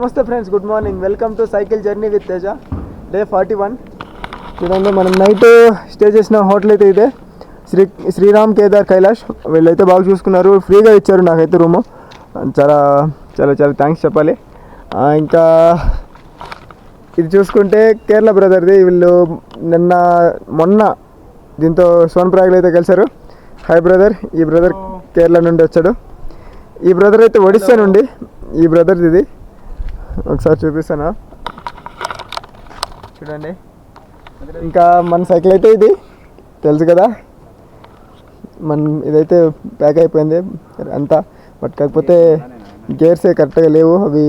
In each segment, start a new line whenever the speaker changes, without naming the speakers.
నమస్తే friends, good morning. Welcome to cycle journey with Teja. Day 41. చూడండి, మనం నైట్ స్టే చేసిన హోటల్ అయితే ఇదే, శ్రీరామ్ కేదార్ కైలాష్. వీళ్ళైతే బాగా చూసుకున్నారు, ఫ్రీగా ఇచ్చారు నాకైతే రూము. చాలా చాలా చాలా థ్యాంక్స్ చెప్పాలి. ఇంకా ఇది చూసుకుంటే కేరళ బ్రదర్ది. వీళ్ళు మొన్న దీంతో సోన్ప్రయాగ్లో అయితే కలిశారు. Hi brother. ఈ బ్రదర్ కేరళ నుండి వచ్చాడు. ఈ బ్రదర్ అయితే ఒడిస్సా నుండి. ఈ బ్రదర్ది ఇది ఒకసారి చూపిస్తాను, చూడండి. ఇంకా మన సైకిల్ అయితే ఇది తెలుసు కదా, ఇదైతే ప్యాక్ అయిపోయింది అంతా. బట్ కాకపోతే గేర్సే కరెక్ట్గా లేవు, అవి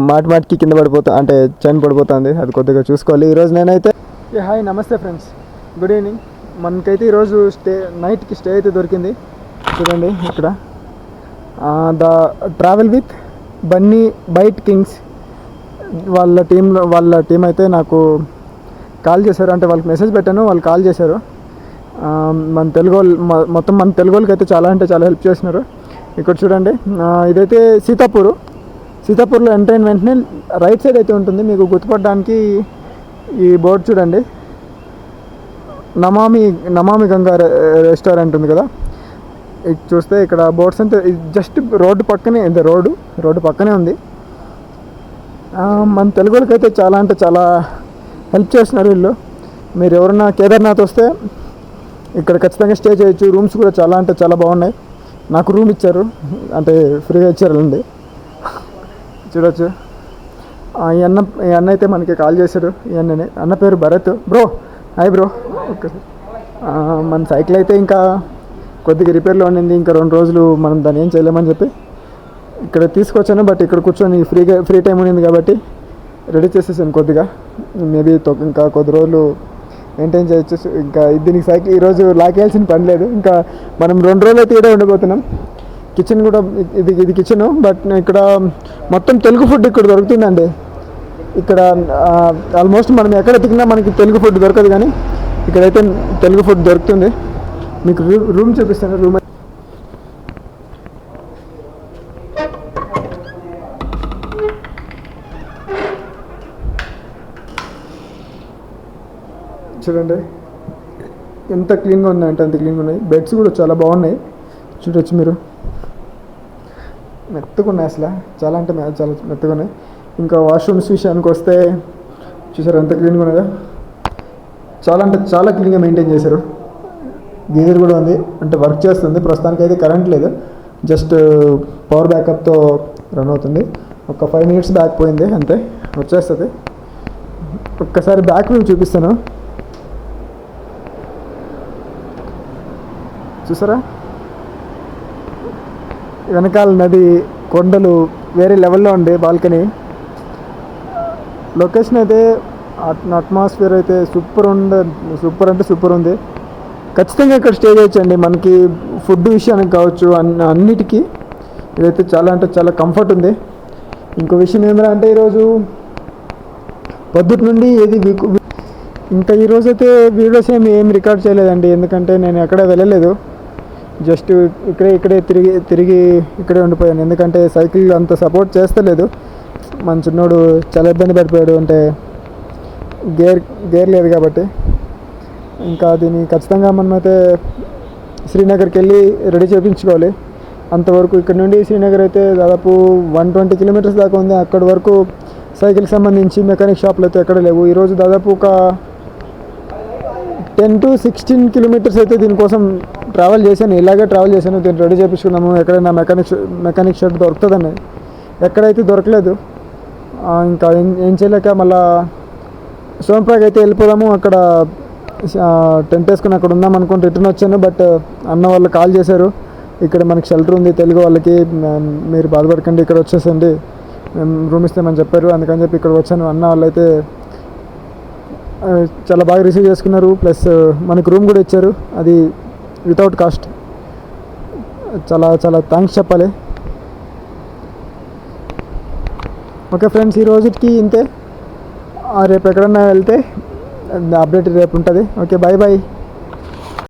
మాటికి కింద పడిపోతా, అంటే చైన్ పడిపోతుంది. అది కొద్దిగా చూసుకోవాలి. ఈరోజు నేనైతే హాయ్ నమస్తే ఫ్రెండ్స్, గుడ్ ఈవినింగ్. మనకైతే ఈరోజు నైట్కి స్టే అయితే దొరికింది. చూడండి ఇక్కడ the travel with Bunny bite kings వాళ్ళ టీం అయితే నాకు కాల్ చేశారు. అంటే వాళ్ళకి మెసేజ్ పెట్టాను, వాళ్ళు కాల్ చేశారు. మన తెలుగు వాళ్ళకి అయితే చాలా అంటే చాలా హెల్ప్ చేస్తున్నారు. ఇక్కడ చూడండి, ఇదైతే సీతాపూర్లో ఎంటర్ అయిన వెంటనే రైట్ సైడ్ అయితే ఉంటుంది. మీకు గుర్తుపడడానికి ఈ బోర్డు చూడండి, నమామి గంగా రెస్టారెంట్ ఉంది కదా. ఇది చూస్తే ఇక్కడ బోర్డ్స్ అంతా జస్ట్ రోడ్డు పక్కనే ఉంది. మన తెలుగు వాళ్ళకైతే చాలా అంటే చాలా హెల్ప్ చేస్తున్నారు వీళ్ళు. మీరు ఎవరన్నా కేదార్నాథ్ వస్తే ఇక్కడ ఖచ్చితంగా స్టే చేయొచ్చు. రూమ్స్ కూడా చాలా అంటే చాలా బాగున్నాయి. నాకు రూమ్ ఇచ్చారు, అంటే ఫ్రీగా ఇచ్చారండి. చూడొచ్చు. ఈ అన్న అయితే మనకి కాల్ చేశారు. ఈ అన్న పేరు Bharat. Bro hi bro. Okay. మన సైకిల్ అయితే ఇంకా కొద్దిగా రిపేర్లో ఉండింది. ఇంకా 2 రోజులు మనం దాన్ని ఏం చేయలేమని చెప్పి ఇక్కడ తీసుకొచ్చాను. బట్ ఇక్కడ కూర్చొని ఫ్రీ టైం ఉండింది కాబట్టి రెడీ చేసేసాను కొద్దిగా. మేబీ ఇంకా కొద్ది రోజులు మెయింటైన్ చేయొచ్చు. ఇంకా దీనికి సైకిల్ ఈరోజు లాకేయాల్సిన పని లేదు. ఇంకా మనం 2 రోజులు అయితే ఇక్కడే ఉండబోతున్నాం. కిచెన్ కూడా ఇది కిచెను. బట్ ఇక్కడ మొత్తం తెలుగు ఫుడ్ ఇక్కడ దొరుకుతుందండి. ఇక్కడ ఆల్మోస్ట్ మనం ఎక్కడ తిరిగినా మనకి తెలుగు ఫుడ్ దొరకదు, కానీ ఇక్కడైతే తెలుగు ఫుడ్ దొరుకుతుంది. మీకు రూమ్ చూపిస్తాను. రూమ్ చూడండి ఎంత క్లీన్గా ఉన్నాయంటే అంత క్లీన్గా ఉన్నాయి. బెడ్స్ కూడా చాలా బాగున్నాయి, చూడొచ్చు మీరు. మెత్తగా ఉన్నాయి, అసలు చాలా అంటే చాలా మెత్తగా ఉన్నాయి. ఇంకా వాష్రూమ్స్ విషయానికి వస్తే చూసారు ఎంత క్లీన్గా ఉన్నాయో. చాలా అంటే చాలా క్లీన్గా మెయింటైన్ చేశారు. గీజర్ కూడా ఉంది, అంటే వర్క్ చేస్తుంది. ప్రస్తుతానికి అయితే కరెంట్ లేదు, జస్ట్ పవర్ బ్యాకప్తో రన్ అవుతుంది. ఒక 5 minutes బ్యాక్ పోయింది అంతే, వచ్చేస్తుంది. ఒక్కసారి బ్యాక్ వ్యూ చూపిస్తాను, చూసారా. వెనకాల నది, కొండలు, వేరే లెవెల్లో ఉంది బాల్కనీ. లొకేషన్ అయితే అట్మాస్ఫియర్ అయితే సూపర్ అంటే సూపర్ ఉంది. ఖచ్చితంగా ఇక్కడ స్టే చేయొచ్చండి. మనకి ఫుడ్ విషయానికి కావచ్చు, అన్నిటికీ ఇదైతే చాలా అంటే చాలా కంఫర్ట్ ఉంది. ఇంకో విషయం ఏమిటంటే ఈరోజు పొద్దుటి నుండి ఇంకా ఈరోజు అయితే వీడియోస్ ఏం రికార్డ్ చేయలేదండి, ఎందుకంటే నేను ఎక్కడ వెళ్ళలేదు. జస్ట్ ఇక్కడే తిరిగి ఇక్కడే ఉండిపోయాను. ఎందుకంటే సైకిల్ అంత సపోర్ట్ చేస్తలేదు. మన చిన్నోడు చాలా ఇబ్బంది పడిపోయాడు, అంటే గేర్ లేదు కాబట్టి. ఇంకా దీన్ని ఖచ్చితంగా మనమైతే శ్రీనగర్కి వెళ్ళి రెడీ చేయించుకోవాలి. అంతవరకు ఇక్కడ నుండి శ్రీనగర్ అయితే దాదాపు 120 kilometers దాకా ఉంది. అక్కడి వరకు సైకిల్కి సంబంధించి మెకానిక్ షాప్లు అయితే ఎక్కడ లేవు. ఈరోజు దాదాపు ఒక 10 to 16 kilometers అయితే దీనికోసం ట్రావెల్ చేశాను. ఇలాగే ట్రావెల్ చేశాను, దీన్ని రెడీ చేయించుకున్నాము. ఎక్కడైనా మెకానిక్ షాప్ దొరుకుతుందని ఎక్కడైతే దొరకలేదు. ఇంకా ఏం చేయలేక మళ్ళీ సోన్ప్రయాగ్ అయితే వెళ్ళిపోదాము. అక్కడ టెంట్ వేసుకుని అక్కడ ఉందాం అనుకుని రిటర్న్ వచ్చాను. బట్ అన్న వాళ్ళు కాల్ చేశారు, ఇక్కడ మనకి షెల్టర్ ఉంది తెలుగు వాళ్ళకి, మీరు బాధపడకండి ఇక్కడ వచ్చేసండి, మేము రూమ్ ఇస్తామని చెప్పారు. అందుకని చెప్పి ఇక్కడ వచ్చాను. అన్న వాళ్ళు అయితే చాలా బాగా రిసీవ్ చేసుకున్నారు. ప్లస్ మనకి రూమ్ కూడా ఇచ్చారు, అది వితౌట్ కాస్ట్. చాలా చాలా థ్యాంక్స్ చెప్పాలి. ఓకే ఫ్రెండ్స్, ఈ రోజుకి ఇంతే. రేపు ఎక్కడన్నా వెళ్తే అప్డేట్ రేపు ఉంటుంది. Okay, bye bye.